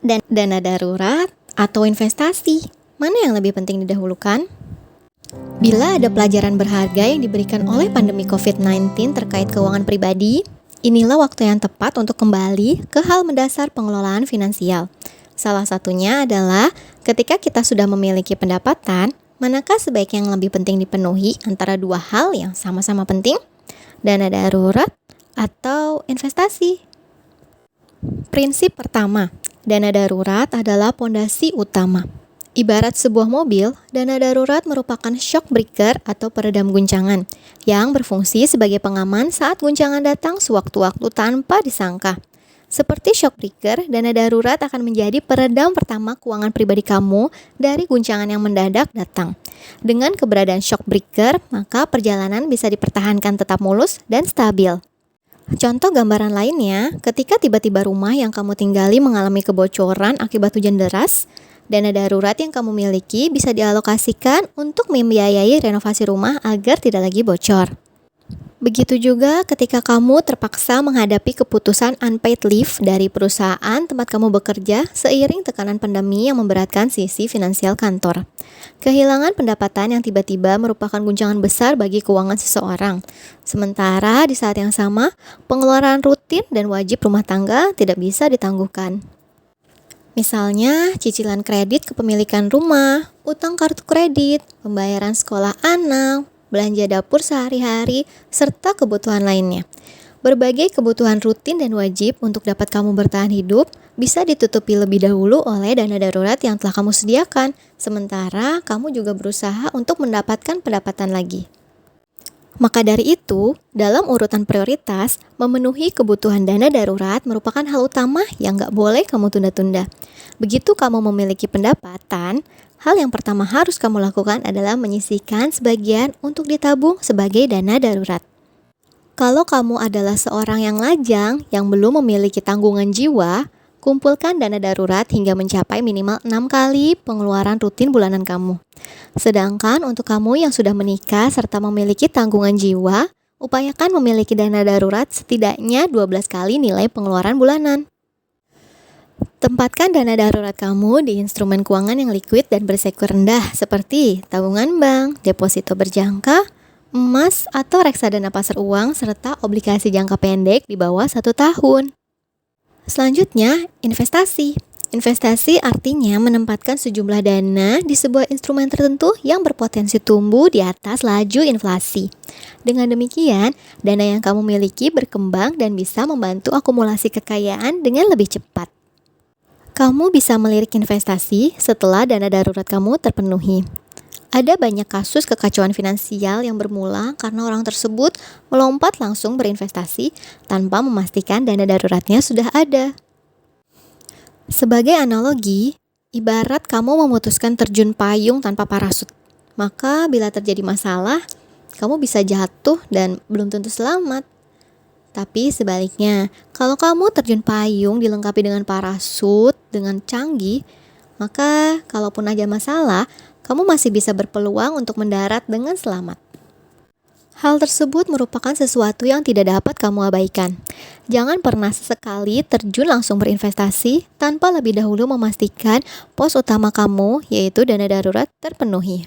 Dan dana darurat atau investasi, mana yang lebih penting didahulukan? Bila ada pelajaran berharga yang diberikan oleh pandemi COVID-19 terkait keuangan pribadi, inilah waktu yang tepat untuk kembali ke hal mendasar pengelolaan finansial. Salah satunya adalah ketika kita sudah memiliki pendapatan, manakah sebaiknya yang lebih penting dipenuhi antara dua hal yang sama-sama penting? Dana darurat atau investasi? Prinsip pertama, dana darurat adalah pondasi utama. Ibarat sebuah mobil, dana darurat merupakan shock breaker atau peredam guncangan yang berfungsi sebagai pengaman saat guncangan datang sewaktu-waktu tanpa disangka. Seperti shock breaker, dana darurat akan menjadi peredam pertama keuangan pribadi kamu dari guncangan yang mendadak datang. Dengan keberadaan shock breaker, maka perjalanan bisa dipertahankan tetap mulus dan stabil. Contoh gambaran lainnya, ketika tiba-tiba rumah yang kamu tinggali mengalami kebocoran akibat hujan deras, dana darurat yang kamu miliki bisa dialokasikan untuk membiayai renovasi rumah agar tidak lagi bocor. Begitu juga ketika kamu terpaksa menghadapi keputusan unpaid leave dari perusahaan tempat kamu bekerja seiring tekanan pandemi yang memberatkan sisi finansial kantor. Kehilangan pendapatan yang tiba-tiba merupakan guncangan besar bagi keuangan seseorang. Sementara di saat yang sama, pengeluaran rutin dan wajib rumah tangga tidak bisa ditangguhkan. Misalnya, cicilan kredit kepemilikan rumah, utang kartu kredit, pembayaran sekolah anak, belanja dapur sehari-hari, serta kebutuhan lainnya. Berbagai kebutuhan rutin dan wajib untuk dapat kamu bertahan hidup bisa ditutupi lebih dahulu oleh dana darurat yang telah kamu sediakan, sementara kamu juga berusaha untuk mendapatkan pendapatan lagi. Maka dari itu, dalam urutan prioritas, memenuhi kebutuhan dana darurat merupakan hal utama yang gak boleh kamu tunda-tunda. Begitu kamu memiliki pendapatan, hal yang pertama harus kamu lakukan adalah menyisihkan sebagian untuk ditabung sebagai dana darurat. Kalau kamu adalah seorang yang lajang yang belum memiliki tanggungan jiwa, kumpulkan dana darurat hingga mencapai minimal 6 kali pengeluaran rutin bulanan kamu. Sedangkan untuk kamu yang sudah menikah serta memiliki tanggungan jiwa, upayakan memiliki dana darurat setidaknya 12 kali nilai pengeluaran bulanan. Tempatkan dana darurat kamu di instrumen keuangan yang liquid dan berisiko rendah seperti tabungan bank, deposito berjangka, emas atau reksadana pasar uang serta obligasi jangka pendek di bawah 1 tahun. Selanjutnya, investasi. Investasi artinya menempatkan sejumlah dana di sebuah instrumen tertentu yang berpotensi tumbuh di atas laju inflasi. Dengan demikian, dana yang kamu miliki berkembang dan bisa membantu akumulasi kekayaan dengan lebih cepat. Kamu bisa melirik investasi setelah dana darurat kamu terpenuhi. Ada banyak kasus kekacauan finansial yang bermula karena orang tersebut melompat langsung berinvestasi tanpa memastikan dana daruratnya sudah ada. Sebagai analogi, ibarat kamu memutuskan terjun payung tanpa parasut. Maka bila terjadi masalah, kamu bisa jatuh dan belum tentu selamat. Tapi sebaliknya, kalau kamu terjun payung dilengkapi dengan parasut dengan canggih, maka kalaupun ada masalah, kamu masih bisa berpeluang untuk mendarat dengan selamat. Hal tersebut merupakan sesuatu yang tidak dapat kamu abaikan. Jangan pernah sesekali terjun langsung berinvestasi tanpa lebih dahulu memastikan pos utama kamu, yaitu dana darurat, terpenuhi.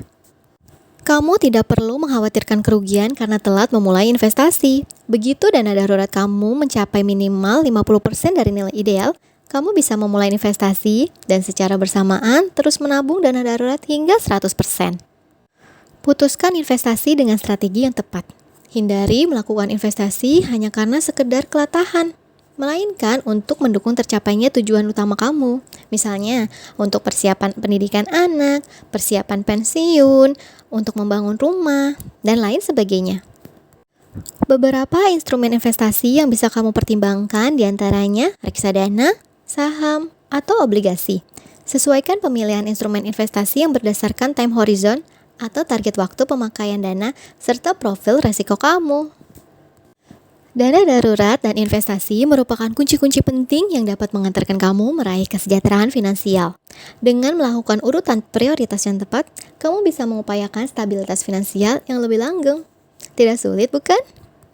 Kamu tidak perlu mengkhawatirkan kerugian karena telat memulai investasi. Begitu dana darurat kamu mencapai minimal 50% dari nilai ideal, kamu bisa memulai investasi dan secara bersamaan terus menabung dana darurat hingga 100%. Putuskan investasi dengan strategi yang tepat. Hindari melakukan investasi hanya karena sekedar kelatahan, melainkan untuk mendukung tercapainya tujuan utama kamu. Misalnya, untuk persiapan pendidikan anak, persiapan pensiun, untuk membangun rumah, dan lain sebagainya. Beberapa instrumen investasi yang bisa kamu pertimbangkan diantaranya reksadana, saham, atau obligasi. Sesuaikan pemilihan instrumen investasi yang berdasarkan time horizon atau target waktu pemakaian dana serta profil resiko kamu. Dana darurat dan investasi merupakan kunci-kunci penting yang dapat mengantarkan kamu meraih kesejahteraan finansial. Dengan melakukan urutan prioritas yang tepat, kamu bisa mengupayakan stabilitas finansial yang lebih langgeng. Tidak sulit, bukan?